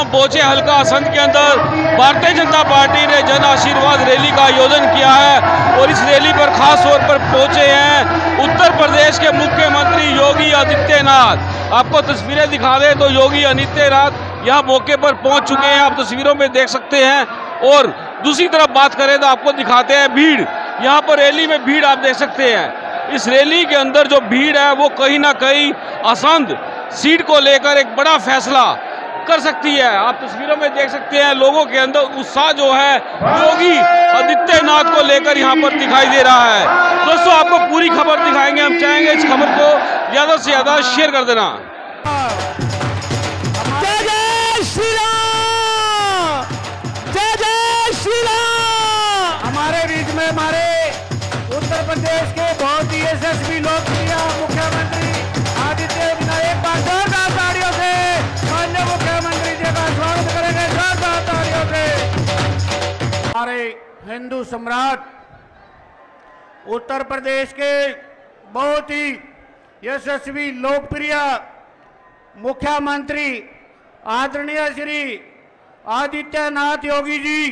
हम पहुंचे हल्का असंध के अंदर। भारतीय जनता पार्टी ने जन आशीर्वाद रैली का आयोजन किया है और इस रैली पर खास तौर पर पहुंचे हैं उत्तर प्रदेश के मुख्यमंत्री योगी आदित्यनाथ। आपको तस्वीरें दिखा दें तो योगी आदित्यनाथ यहाँ मौके पर पहुंच चुके हैं, आप तस्वीरों में देख सकते हैं। और दूसरी तरफ बात करें तो आपको दिखाते हैं भीड़, यहाँ पर रैली में भीड़ आप देख सकते हैं। इस रैली के अंदर जो भीड़ है वो कहीं ना कहीं असंध सीट को लेकर एक बड़ा फैसला कर सकती है। आप तस्वीरों में देख सकते हैं लोगों के अंदर उत्साह जो है योगी आदित्यनाथ को लेकर यहाँ पर दिखाई दे रहा है। दोस्तों आपको पूरी खबर दिखाएंगे, हम चाहेंगे इस खबर को ज्यादा से ज्यादा शेयर कर देना। जय जय श्री राम, जय जय श्री राम। हमारे बीच में हमारे उत्तर प्रदेश के बहुत ही यशस्वी लोकप्रिय मुख्यमंत्री आदित्यनाथ, एक बार जोरदार तालियों से माननीय मुख्यमंत्री जी का स्वागत करेंगे, जोरदार तालियों से। हमारे हिंदू सम्राट उत्तर प्रदेश के बहुत ही यशस्वी लोकप्रिय मुख्यमंत्री आदरणीय श्री आदित्यनाथ योगी जी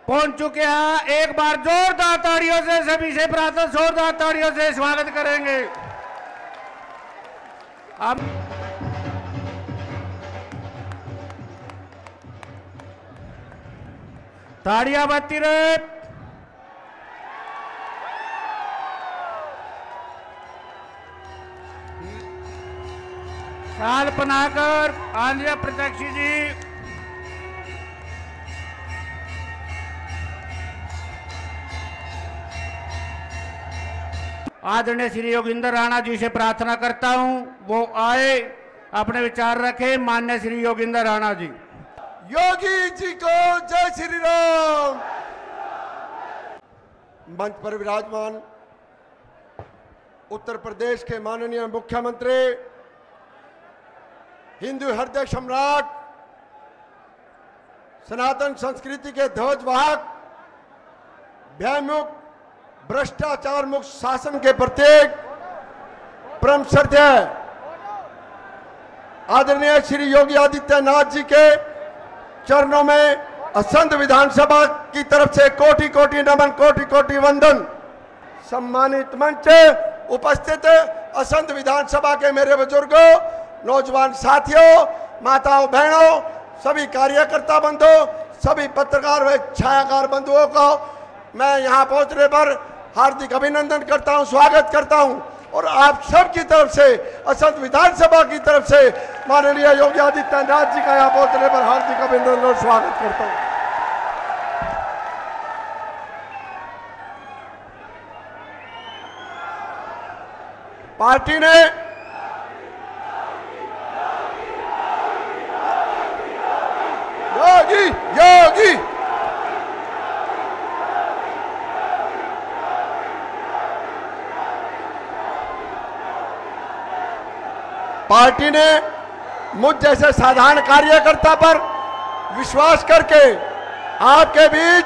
पहुंच चुके हैं। एक बार जोरदार तालियों से सभी से प्रार्थना, जोरदार तालियों से स्वागत करेंगे। अब ताड़ियां बजती रहे। शाल पहनाकर आंध्र प्रत्यक्ष जी आदरणीय श्री योगेंद्र राणा जी से प्रार्थना करता हूं वो आए, अपने विचार रखें। माननीय श्री योगेंद्र राणा जी। योगी जी को जय श्री राम। मंच पर विराजमान उत्तर प्रदेश के माननीय मुख्यमंत्री, हिंदू हृदय सम्राट, सनातन संस्कृति के ध्वजवाहक, भयमुक्त भ्रष्टाचार मुक्त शासन के प्रत्येक परम श्रद्धेय आदरणीय श्री योगी आदित्यनाथ जी के चरणों में असंध विधानसभा की तरफ से कोटि कोटि नमन, कोटि कोटि वंदन। सम्मानित मंच उपस्थित असंध विधानसभा के मेरे बुजुर्गों, नौजवान साथियों, माताओं बहनों, सभी कार्यकर्ता बंधुओं, सभी पत्रकार व छायाकार बंधुओं को मैं यहाँ पहुँचने पर हार्दिक अभिनंदन करता हूँ, स्वागत करता हूँ। और आप सब की तरफ से, असंध विधानसभा की तरफ से माननीय योगी आदित्यनाथ जी का यहाँ पहुँचने पर हार्दिक अभिनंदन और स्वागत करता हूँ। पार्टी ने योगी योगी पार्टी ने मुझ जैसे साधारण कार्यकर्ता पर विश्वास करके आपके बीच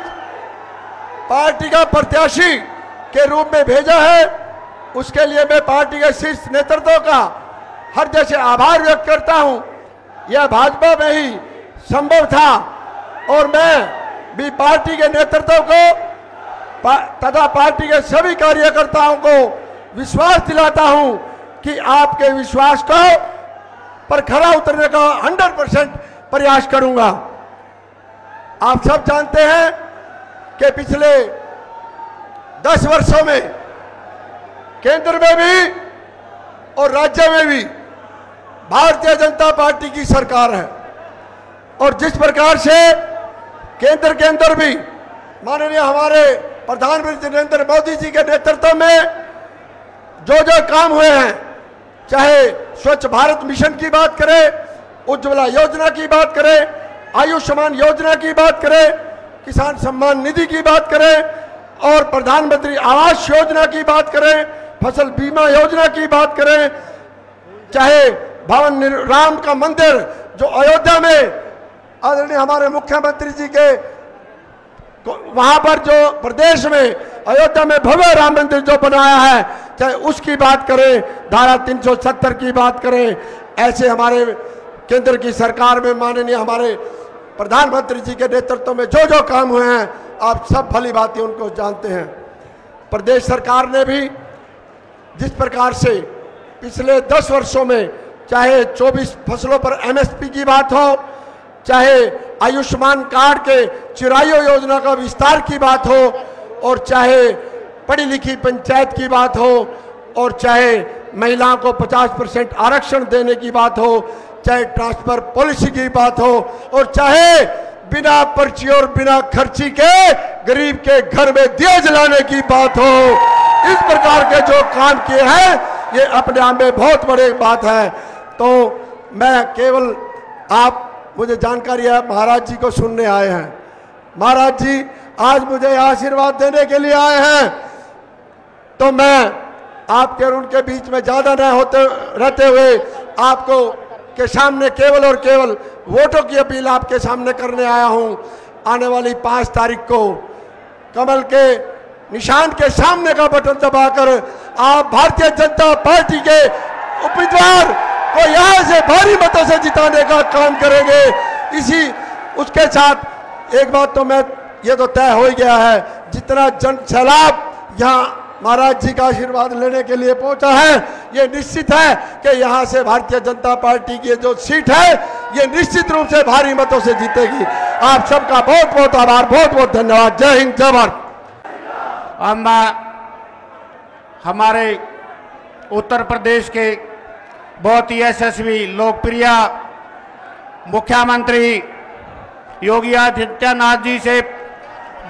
पार्टी का प्रत्याशी के रूप में भेजा है। उसके लिए मैं पार्टी के शीर्ष नेतृत्व का हृदय से आभार व्यक्त करता हूं। यह भाजपा में ही संभव था और मैं भी पार्टी के नेतृत्व को तथा पार्टी के सभी कार्यकर्ताओं को विश्वास दिलाता हूं कि आपके विश्वास को पर खरा उतरने का 100% प्रयास करूंगा। आप सब जानते हैं कि पिछले 10 वर्षों में केंद्र में भी और राज्य में भी भारतीय जनता पार्टी की सरकार है और जिस प्रकार से केंद्र के अंदर भी माननीय हमारे प्रधानमंत्री नरेंद्र मोदी जी के नेतृत्व में जो जो काम हुए हैं, चाहे स्वच्छ भारत मिशन की बात करें, उज्ज्वला योजना की बात करें, आयुष्मान योजना की बात करें, किसान सम्मान निधि की बात करें और प्रधानमंत्री आवास योजना की बात करें, फसल बीमा योजना की बात करें, चाहे भवन राम का मंदिर जो अयोध्या में आदरणीय हमारे मुख्यमंत्री जी के वहां पर जो प्रदेश में अयोध्या में भव्य राम मंदिर जो बनाया है, चाहे उसकी बात करें, धारा 370 की बात करें, ऐसे हमारे केंद्र की सरकार में माननीय हमारे प्रधानमंत्री जी के नेतृत्व में जो जो काम हुए हैं आप सब भली भांति उनको जानते हैं। प्रदेश सरकार ने भी जिस प्रकार से पिछले 10 वर्षों में चाहे 24 फसलों पर MSP की बात हो, चाहे आयुष्मान कार्ड के चिरायु योजना का विस्तार की बात हो, और चाहे पढ़ी लिखी पंचायत की बात हो, और चाहे महिलाओं को 50% आरक्षण देने की बात हो, चाहे ट्रांसफर पॉलिसी की बात हो, और चाहे बिना पर्ची और बिना खर्ची के गरीब के घर में दिए जलाने की बात हो, इस प्रकार के जो काम किए हैं ये अपने आप में बहुत बड़ी बात है। तो मैं केवल आप मुझे जानकारी है महाराज जी को सुनने आए हैं। महाराज जी आज मुझे आशीर्वाद देने के लिए आए हैं, तो मैं आपके और उनके बीच में ज्यादा न होते रहते हुए आपको के सामने केवल और केवल वोटों की अपील आपके सामने करने आया हूं। आने वाली 5 तारीख को कमल के निशान के सामने का बटन दबाकर आप भारतीय जनता पार्टी के उम्मीदवार को यहां से भारी मतों से जिताने का काम करेंगे। इसी उसके साथ एक बात तो मैं ये तो तय हो ही गया है, जितना जन सैलाब यहाँ महाराज जी का आशीर्वाद लेने के लिए पहुंचा है, ये निश्चित है कि यहाँ से भारतीय जनता पार्टी की जो सीट है ये निश्चित रूप से भारी मतों से जीतेगी। आप सबका बहुत बहुत आभार, बहुत बहुत धन्यवाद। जय हिंद, जय भारत। हम हमारे उत्तर प्रदेश के बहुत ही यशस्वी लोकप्रिय मुख्यमंत्री योगी आदित्यनाथ जी से,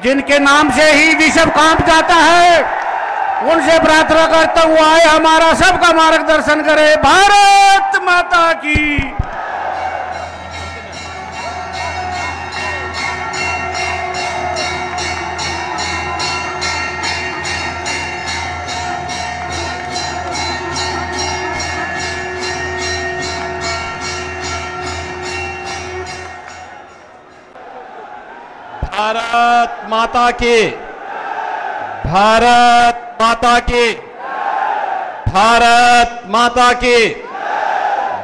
जिनके नाम से ही विश्व कांप जाता है, उनसे प्रार्थना करता हुआ है हमारा सबका मार्गदर्शन करे। भारत माता की। भारत माता की, भारत माता की, भारत माता की।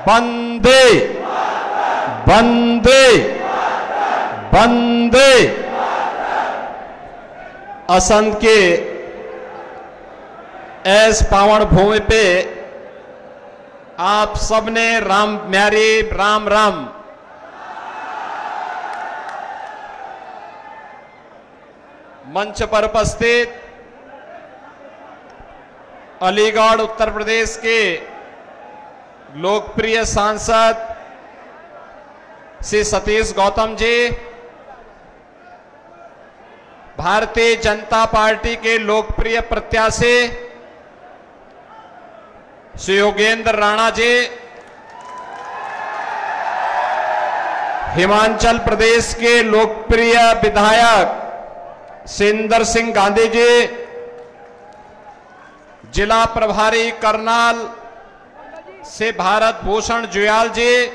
वंदे वंदे वंदे। असंध के ऐस पावन भूमि पे आप सबने राम म्यारी राम राम। मंच पर उपस्थित अलीगढ़ उत्तर प्रदेश के लोकप्रिय सांसद श्री सतीश गौतम जी, भारतीय जनता पार्टी के लोकप्रिय प्रत्याशी श्री योगेंद्र राणा जी, हिमाचल प्रदेश के लोकप्रिय विधायक सिंदर सिंह गांधी जी, जिला प्रभारी करनाल से भारत भूषण जुयाल जी,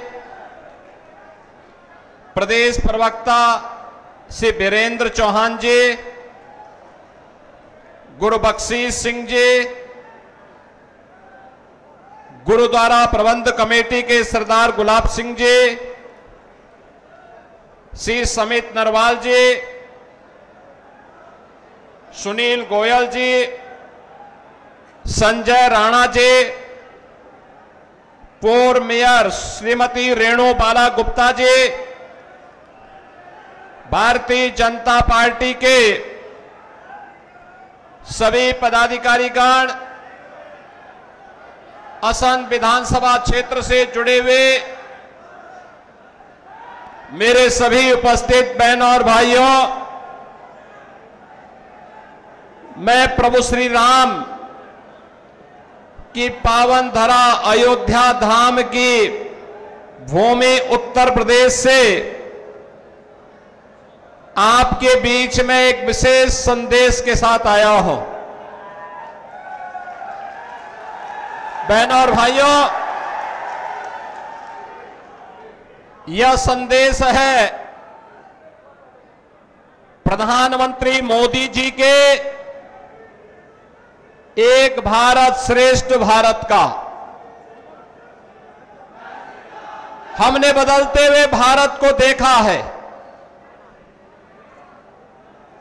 प्रदेश प्रवक्ता श्री वीरेंद्र चौहान जी, गुरुबख्शीश सिंह जी, गुरुद्वारा प्रबंध कमेटी के सरदार गुलाब सिंह जी, श्री समित नरवाल जी, सुनील गोयल जी, संजय राणा जी, पूर्व मेयर श्रीमती रेणु बाला गुप्ता जी, भारतीय जनता पार्टी के सभी पदाधिकारीगण, असंध विधानसभा क्षेत्र से जुड़े हुए मेरे सभी उपस्थित बहनों और भाइयों, मैं प्रभु श्री राम की पावन धरा अयोध्या धाम की भूमि उत्तर प्रदेश से आपके बीच में एक विशेष संदेश के साथ आया हूं। बहनों और भाइयों, यह संदेश है प्रधानमंत्री मोदी जी के एक भारत श्रेष्ठ भारत का। हमने बदलते हुए भारत को देखा है।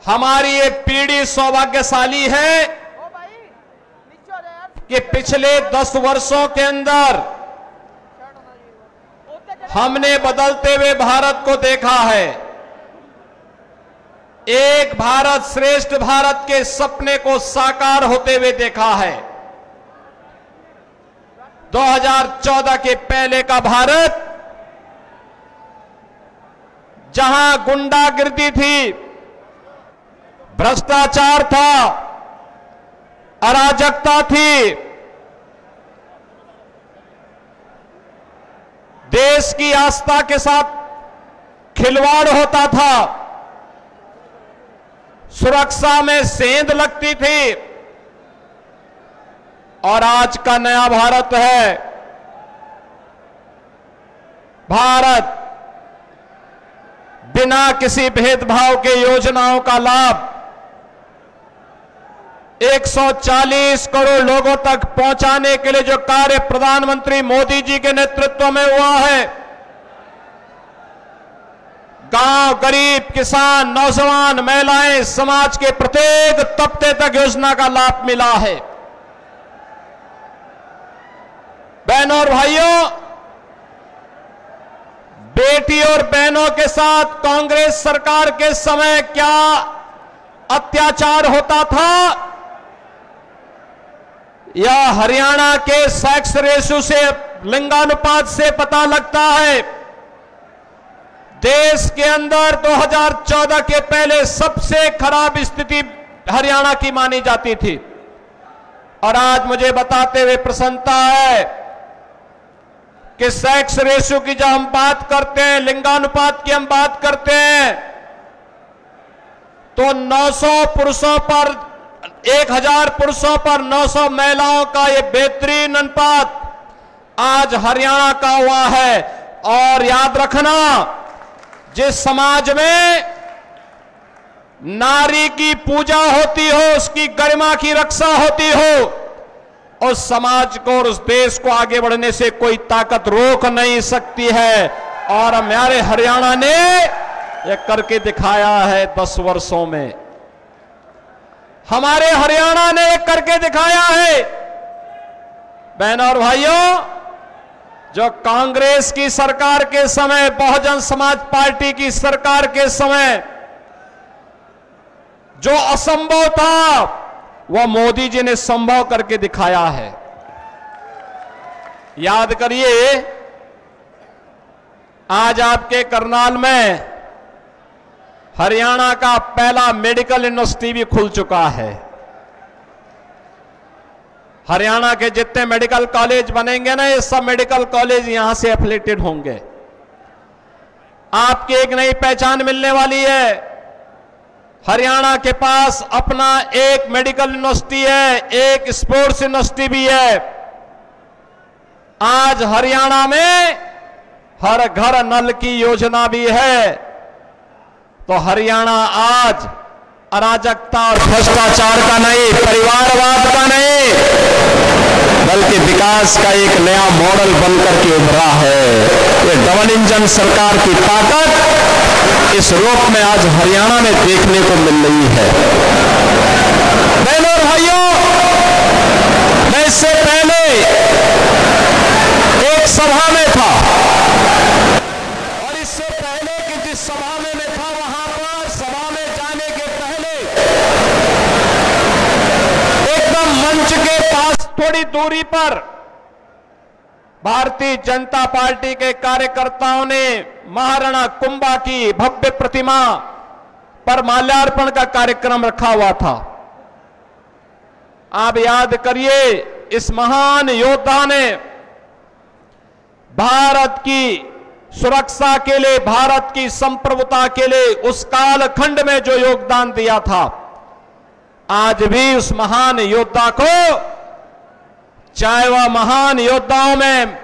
हमारी एक पीढ़ी सौभाग्यशाली है कि पिछले 10 वर्षों के अंदर हमने बदलते हुए भारत को देखा है। एक भारत श्रेष्ठ भारत के सपने को साकार होते हुए देखा है। 2014 के पहले का भारत, जहां गुंडागिर्दी थी, भ्रष्टाचार था, अराजकता थी, देश की आस्था के साथ खिलवाड़ होता था, सुरक्षा में सेंध लगती थी, और आज का नया भारत है। भारत बिना किसी भेदभाव के योजनाओं का लाभ 140 करोड़ लोगों तक पहुंचाने के लिए जो कार्य प्रधानमंत्री मोदी जी के नेतृत्व में हुआ है, गांव, गरीब, किसान, नौजवान, महिलाएं, समाज के प्रत्येक तबके तक योजना का लाभ मिला है। बहनों और भाइयों, बेटी और बहनों के साथ कांग्रेस सरकार के समय क्या अत्याचार होता था, यह हरियाणा के सेक्स रेशियो से, लिंगानुपात से पता लगता है। देश के अंदर 2014 के पहले सबसे खराब स्थिति हरियाणा की मानी जाती थी, और आज मुझे बताते हुए प्रसन्नता है कि सेक्स रेशियो की जब हम बात करते हैं, लिंगानुपात की हम बात करते हैं, तो 900 पुरुषों पर 1000 पुरुषों पर 900 महिलाओं का यह बेहतरीन अनुपात आज हरियाणा का हुआ है। और याद रखना, जिस समाज में नारी की पूजा होती हो, उसकी गरिमा की रक्षा होती हो, उस समाज को और उस देश को आगे बढ़ने से कोई ताकत रोक नहीं सकती है। और हमारे हरियाणा ने यह करके दिखाया है। 10 वर्षों में हमारे हरियाणा ने यह करके दिखाया है। बहनों और भाइयों, जो कांग्रेस की सरकार के समय, बहुजन समाज पार्टी की सरकार के समय जो असंभव था, वह मोदी जी ने संभव करके दिखाया है। याद करिए, आज आपके करनाल में हरियाणा का पहला मेडिकल यूनिवर्सिटी भी खुल चुका है। हरियाणा के जितने मेडिकल कॉलेज बनेंगे ना, ये सब मेडिकल कॉलेज यहां से एफिलिएटेड होंगे। आपकी एक नई पहचान मिलने वाली है। हरियाणा के पास अपना एक मेडिकल यूनिवर्सिटी है, एक स्पोर्ट्स यूनिवर्सिटी भी है। आज हरियाणा में हर घर नल की योजना भी है। तो हरियाणा आज अराजकता और भ्रष्टाचार का नहीं, परिवारवाद का नहीं, बल्कि विकास का एक नया मॉडल बनकर के उभरा है। ये डबल इंजन सरकार की ताकत इस रूप में आज हरियाणा में देखने को मिल रही है। बहनों और भाइयों, मैं इससे पहले एक सभा में था, और इससे पहले कि जिस सभा में मैं था, वहां पर सभा में जाने के पहले एकदम मंच के पास थोड़ी दूरी पर भारतीय जनता पार्टी के कार्यकर्ताओं ने महाराणा कुंभा की भव्य प्रतिमा पर माल्यार्पण का कार्यक्रम रखा हुआ था। आप याद करिए, इस महान योद्धा ने भारत की सुरक्षा के लिए, भारत की संप्रभुता के लिए उस कालखंड में जो योगदान दिया था, आज भी उस महान योद्धा को, चाहे वह महान योद्धाओं में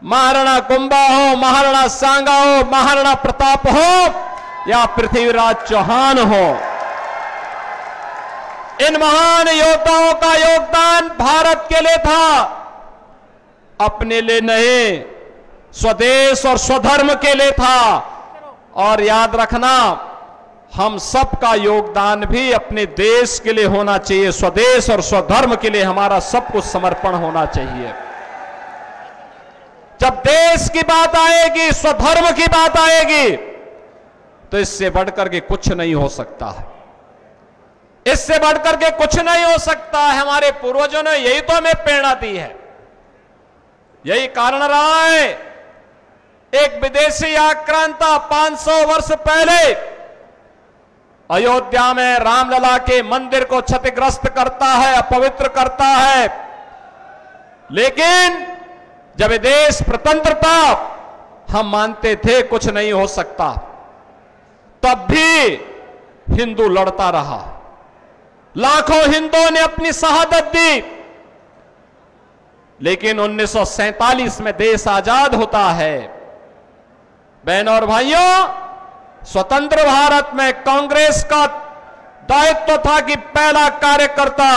महाराणा कुंभा हो, महाराणा सांगा हो, महाराणा प्रताप हो या पृथ्वीराज चौहान हो, इन महान योद्धाओं का योगदान भारत के लिए था, अपने लिए नहीं। स्वदेश और स्वधर्म के लिए था। और याद रखना, हम सबका योगदान भी अपने देश के लिए होना चाहिए। स्वदेश और स्वधर्म के लिए हमारा सब कुछ समर्पण होना चाहिए। जब देश की बात आएगी, स्वधर्म की बात आएगी, तो इससे बढ़कर के कुछ नहीं हो सकता है। इससे बढ़कर के कुछ नहीं हो सकता है। हमारे पूर्वजों ने यही तो हमें प्रेरणा दी है, यही कारण रहा है। एक विदेशी आक्रांता 500 वर्ष पहले अयोध्या में रामलला के मंदिर को क्षतिग्रस्त करता है, अपवित्र करता है। लेकिन जब ये देश स्वतंत्र था, हम मानते थे कुछ नहीं हो सकता, तब भी हिंदू लड़ता रहा। लाखों हिंदुओं ने अपनी शहादत दी। लेकिन 1947 में देश आजाद होता है। बहनों और भाइयों, स्वतंत्र भारत में कांग्रेस का दायित्व था कि पहला कार्यकर्ता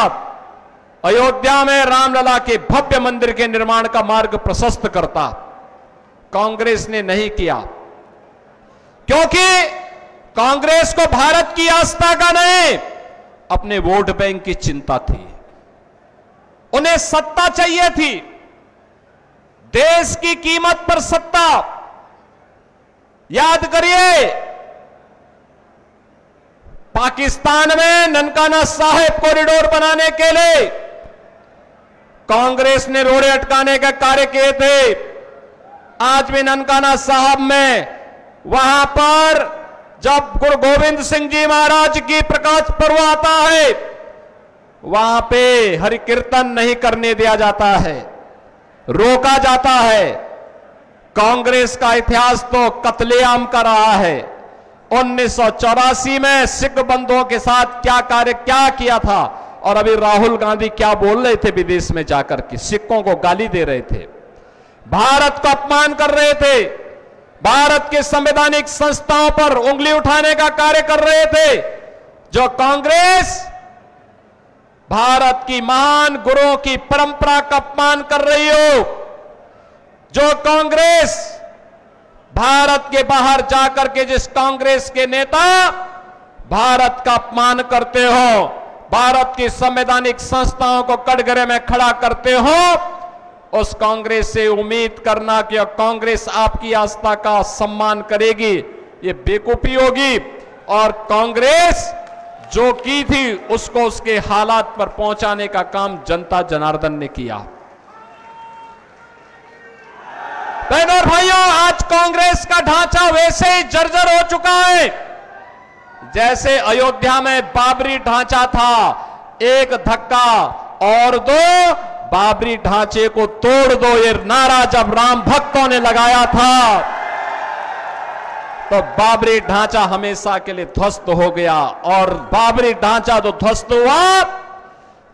अयोध्या में रामलला के भव्य मंदिर के निर्माण का मार्ग प्रशस्त करता। कांग्रेस ने नहीं किया, क्योंकि कांग्रेस को भारत की आस्था का नहीं, अपने वोट बैंक की चिंता थी। उन्हें सत्ता चाहिए थी, देश की कीमत पर सत्ता। याद करिए, पाकिस्तान में ननकाना साहिब कॉरिडोर बनाने के लिए कांग्रेस ने रोड़े अटकाने का कार्य किए थे। आज भी ननकाना साहिब में, वहां पर जब गुरु गोविंद सिंह जी महाराज की प्रकाश पर्व आता है, वहां पे हरि कीर्तन नहीं करने दिया जाता है, रोका जाता है। कांग्रेस का इतिहास तो कत्लेआम का रहा है। 1984 में सिख बंधुओं के साथ क्या किया था, और अभी राहुल गांधी क्या बोल रहे थे विदेश में जाकर के, सिखों को गाली दे रहे थे, भारत का अपमान कर रहे थे, भारत के संवैधानिक संस्थाओं पर उंगली उठाने का कार्य कर रहे थे। जो कांग्रेस भारत की महान गुरुओं की परंपरा का अपमान कर रही हो, जो कांग्रेस भारत के बाहर जाकर के जिस कांग्रेस के नेता भारत का अपमान करते हो, भारत की संवैधानिक संस्थाओं को कटघरे में खड़ा करते हो, उस कांग्रेस से उम्मीद करना कि कांग्रेस आपकी आस्था का सम्मान करेगी, ये बेवकूफी होगी। और कांग्रेस जो की थी, उसको उसके हालात पर पहुंचाने का काम जनता जनार्दन ने किया। बहनों और भाइयों, आज कांग्रेस का ढांचा वैसे ही जर्जर हो चुका है जैसे अयोध्या में बाबरी ढांचा था। एक धक्का और दो, बाबरी ढांचे को तोड़ दो, ये नारा जब राम भक्तों ने लगाया था, तो बाबरी ढांचा हमेशा के लिए ध्वस्त हो गया। और बाबरी ढांचा जो ध्वस्त हुआ,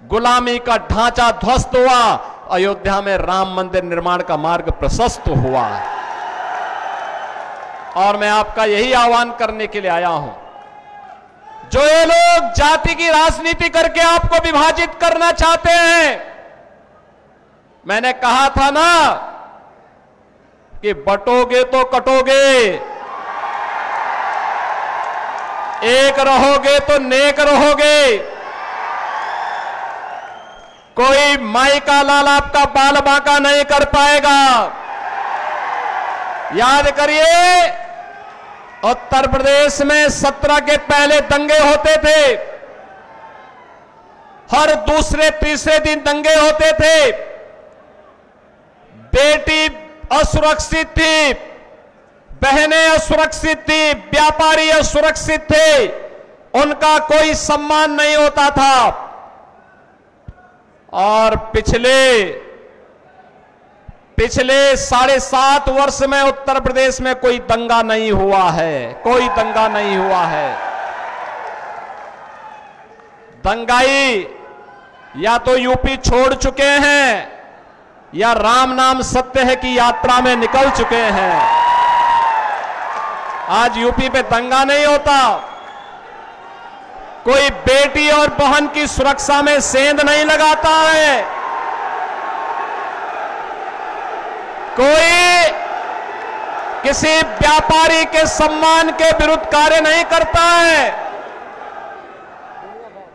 गुलामी का ढांचा ध्वस्त हुआ, अयोध्या में राम मंदिर निर्माण का मार्ग प्रशस्त हुआ। और मैं आपका यही आह्वान करने के लिए आया हूं, जो ये लोग जाति की राजनीति करके आपको विभाजित करना चाहते हैं, मैंने कहा था ना कि बटोगे तो कटोगे, एक रहोगे तो नेक रहोगे। कोई माई का लाल आपका बाल बांका नहीं कर पाएगा। याद करिए, उत्तर प्रदेश में 17 के पहले दंगे होते थे, हर दूसरे तीसरे दिन दंगे होते थे। बेटी असुरक्षित थी, बहनें असुरक्षित थी, व्यापारी असुरक्षित थे, उनका कोई सम्मान नहीं होता था। और पिछले 7.5 वर्ष में उत्तर प्रदेश में कोई दंगा नहीं हुआ है, कोई दंगा नहीं हुआ है। दंगाई या तो यूपी छोड़ चुके हैं, या राम नाम सत्य है की यात्रा में निकल चुके हैं। आज यूपी पे दंगा नहीं होता, कोई बेटी और बहन की सुरक्षा में सेंध नहीं लगाता है, कोई किसी व्यापारी के सम्मान के विरुद्ध कार्य नहीं करता है।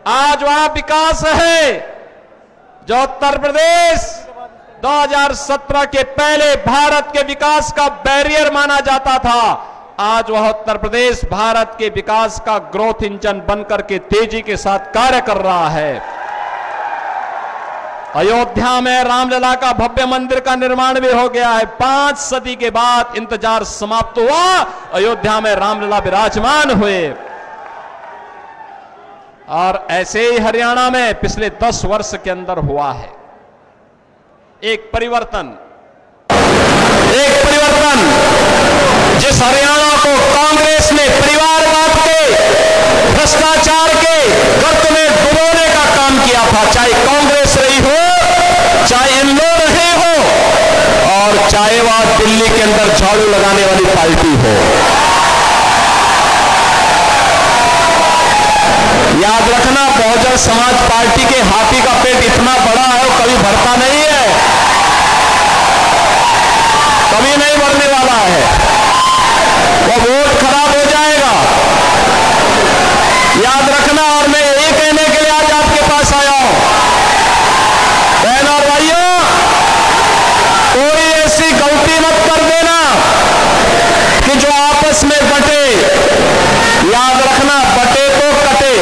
आज वहां विकास है जो उत्तर प्रदेश 2017 के पहले भारत के विकास का बैरियर माना जाता था। आज वह उत्तर प्रदेश भारत के विकास का ग्रोथ इंजन बनकर के तेजी के साथ कार्य कर रहा है। अयोध्या में रामलला का भव्य मंदिर का निर्माण भी हो गया है। 5 सदी के बाद इंतजार समाप्त हुआ, अयोध्या में रामलला विराजमान हुए। और ऐसे ही हरियाणा में पिछले 10 वर्ष के अंदर हुआ है एक परिवर्तन जिस हरियाणा को कांग्रेस ने परिवारवाद के, भ्रष्टाचार के गर्त में डुबोने का काम किया था, चाहे कांग्रेस रही हो, चाहे इन लोग रहे हो, और चाहे वह दिल्ली के अंदर झाड़ू लगाने वाली पार्टी हो। याद रखना, बहुजन समाज पार्टी के हाथी का पेट इतना बड़ा है वो कभी भरता नहीं है, कभी नहीं बढ़ने वाला है, वो वोट खराब हो जाएगा। याद रखना। और मैं यही कहने के लिए आज आपके पास आया हूं, बहन और भाइयों, कोई ऐसी गलती मत कर देना कि जो आपस में बटे। याद रखना, बटे तो कटे,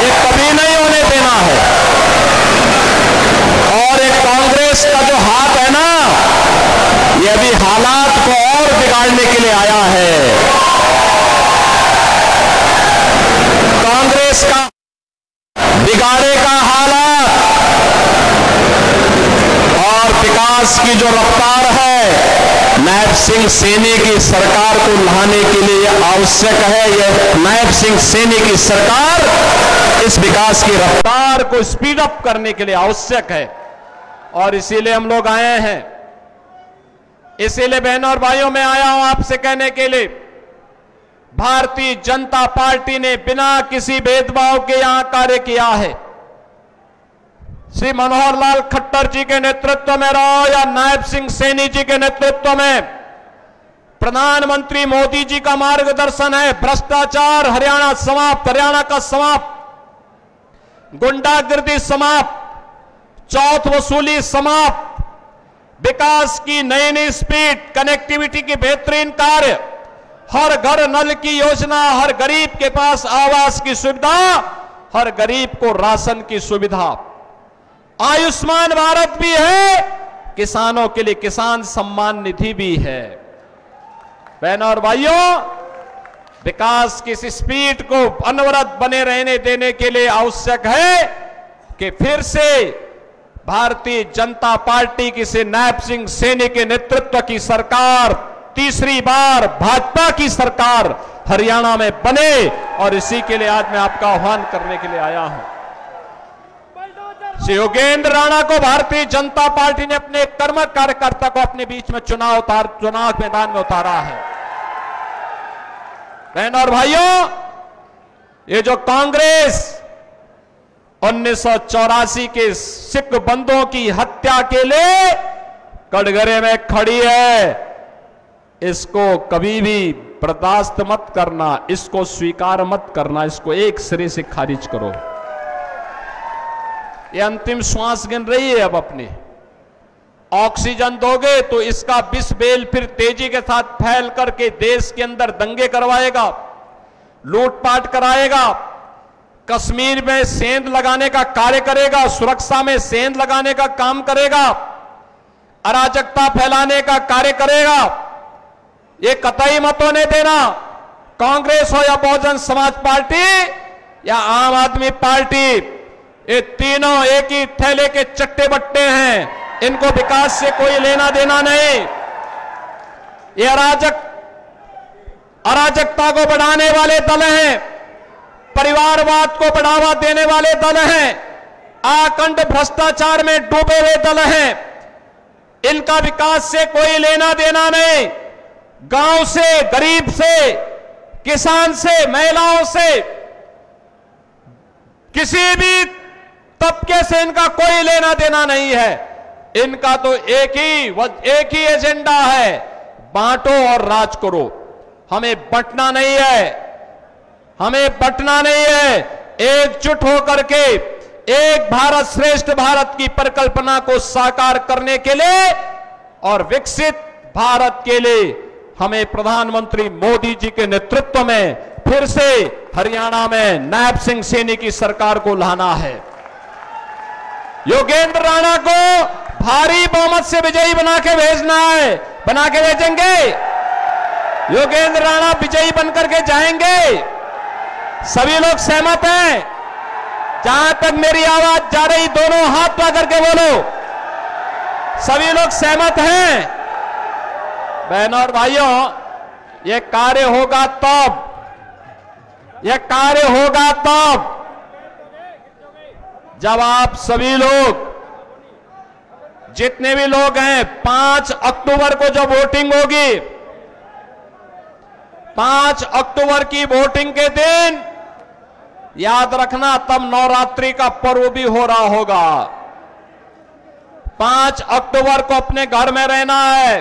ये कभी नहीं होने देना है। और एक कांग्रेस का जो हाथ है ना, ये भी हालात को और बिगाड़ने के लिए आया है। कांग्रेस का बिगाड़ेगा हालात, और विकास की जो रफ्तार है, नायब सिंह सैनी की सरकार को लाने के लिए आवश्यक है। यह नायब सिंह सैनी की सरकार इस विकास की रफ्तार को स्पीड अप करने के लिए आवश्यक है, और इसीलिए हम लोग आए हैं। इसीलिए बहनों और भाइयों, मैं आया हूं आपसे कहने के लिए, भारतीय जनता पार्टी ने बिना किसी भेदभाव के यहां कार्य किया है। श्री मनोहर लाल खट्टर जी के नेतृत्व में रहो या नायब सिंह सैनी जी के नेतृत्व में, प्रधानमंत्री मोदी जी का मार्गदर्शन है। भ्रष्टाचार हरियाणा समाप्त, हरियाणा का समाप्त, गुंडागर्दी समाप्त, चौथ वसूली समाप्त, विकास की नई नई स्पीड, कनेक्टिविटी की बेहतरीन कार्य, हर घर नल की योजना, हर गरीब के पास आवास की सुविधा, हर गरीब को राशन की सुविधा, आयुष्मान भारत भी है, किसानों के लिए किसान सम्मान निधि भी है। बहनों और भाइयों, विकास की इस स्पीड को अनवरत बने रहने देने के लिए आवश्यक है कि फिर से भारतीय जनता पार्टी की से नायब सिंह सैनी के नेतृत्व की सरकार, तीसरी बार भाजपा की सरकार हरियाणा में बने, और इसी के लिए आज मैं आपका आह्वान करने के लिए आया हूं। श्री योगेंद्र राणा को भारतीय जनता पार्टी ने अपने कर्मठ कार्यकर्ता को अपने बीच में चुनाव मैदान में उतारा है। बहनों और भाइयों, ये जो कांग्रेस 1984 के सिख बंधुओं की हत्या के लिए कटघरे में खड़ी है, इसको कभी भी बर्दाश्त मत करना, इसको स्वीकार मत करना, इसको एक सिरे से खारिज करो। ये अंतिम श्वास गिन रही है, अब अपनी ऑक्सीजन दोगे तो इसका विष बेल फिर तेजी के साथ फैल करके देश के अंदर दंगे करवाएगा, लूटपाट कराएगा, कश्मीर में सेंध लगाने का कार्य करेगा, सुरक्षा में सेंध लगाने का काम करेगा, अराजकता फैलाने का कार्य करेगा। ये कतई मत होने देना। कांग्रेस हो या बहुजन समाज पार्टी या आम आदमी पार्टी, ये तीनों एक ही थैले के चट्टे बट्टे हैं, इनको विकास से कोई लेना देना नहीं। ये अराजकता को बढ़ाने वाले दल हैं, परिवारवाद को बढ़ावा देने वाले दल हैं, आखंड भ्रष्टाचार में डूबे हुए दल हैं, इनका विकास से कोई लेना देना नहीं। गांव से, गरीब से, किसान से, महिलाओं से, किसी भी तबके से इनका कोई लेना देना नहीं है। इनका तो एक ही एजेंडा है, बांटो और राज करो। हमें बंटना नहीं है, हमें बंटना नहीं है। एकजुट होकर के एक भारत श्रेष्ठ भारत की परिकल्पना को साकार करने के लिए और विकसित भारत के लिए हमें प्रधानमंत्री मोदी जी के नेतृत्व में फिर से हरियाणा में नायब सिंह सैनी की सरकार को लाना है। योगेंद्र राणा को भारी बहुमत से विजयी बना के भेजना है। बना के भेजेंगे। योगेंद्र राणा विजयी बनकर के जाएंगे। सभी लोग सहमत हैं? जहां तक मेरी आवाज जा रही, दोनों हाथ पा करके बोलो। सभी लोग सहमत हैं? बहनों और भाइयों, यह कार्य होगा तब, यह कार्य होगा तब जब आप सभी लोग, जितने भी लोग हैं, 5 अक्टूबर को जो वोटिंग होगी, 5 अक्टूबर की वोटिंग के दिन याद रखना, तब नवरात्रि का पर्व भी हो रहा होगा। 5 अक्टूबर को अपने घर में रहना है।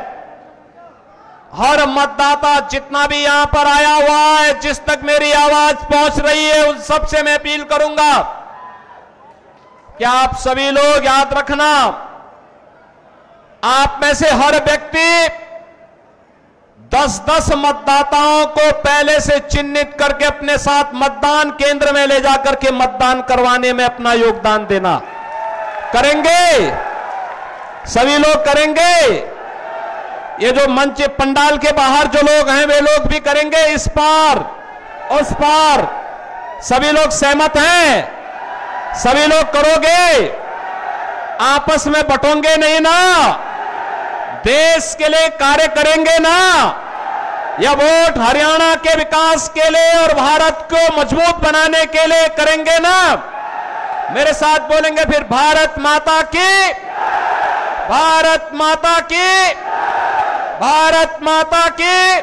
हर मतदाता जितना भी यहां पर आया हुआ है, जिस तक मेरी आवाज पहुंच रही है, उन सबसे मैं अपील करूंगा कि आप सभी लोग याद रखना, आप में से हर व्यक्ति 10-10 मतदाताओं को पहले से चिन्हित करके अपने साथ मतदान केंद्र में ले जाकर के मतदान करवाने में अपना योगदान देना। करेंगे? सभी लोग करेंगे? ये जो मंच पंडाल के बाहर जो लोग हैं, वे लोग भी करेंगे? इस पार उस पार सभी लोग सहमत हैं? सभी लोग करोगे? आपस में बटोंगे नहीं ना? देश के लिए कार्य करेंगे ना? यह वोट हरियाणा के विकास के लिए और भारत को मजबूत बनाने के लिए करेंगे ना? मेरे साथ बोलेंगे फिर, भारत माता की, भारत माता की, भारत माता की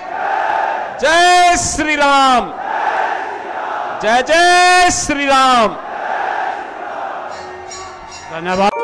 जय श्री राम, जय जय श्री राम। धन्यवाद।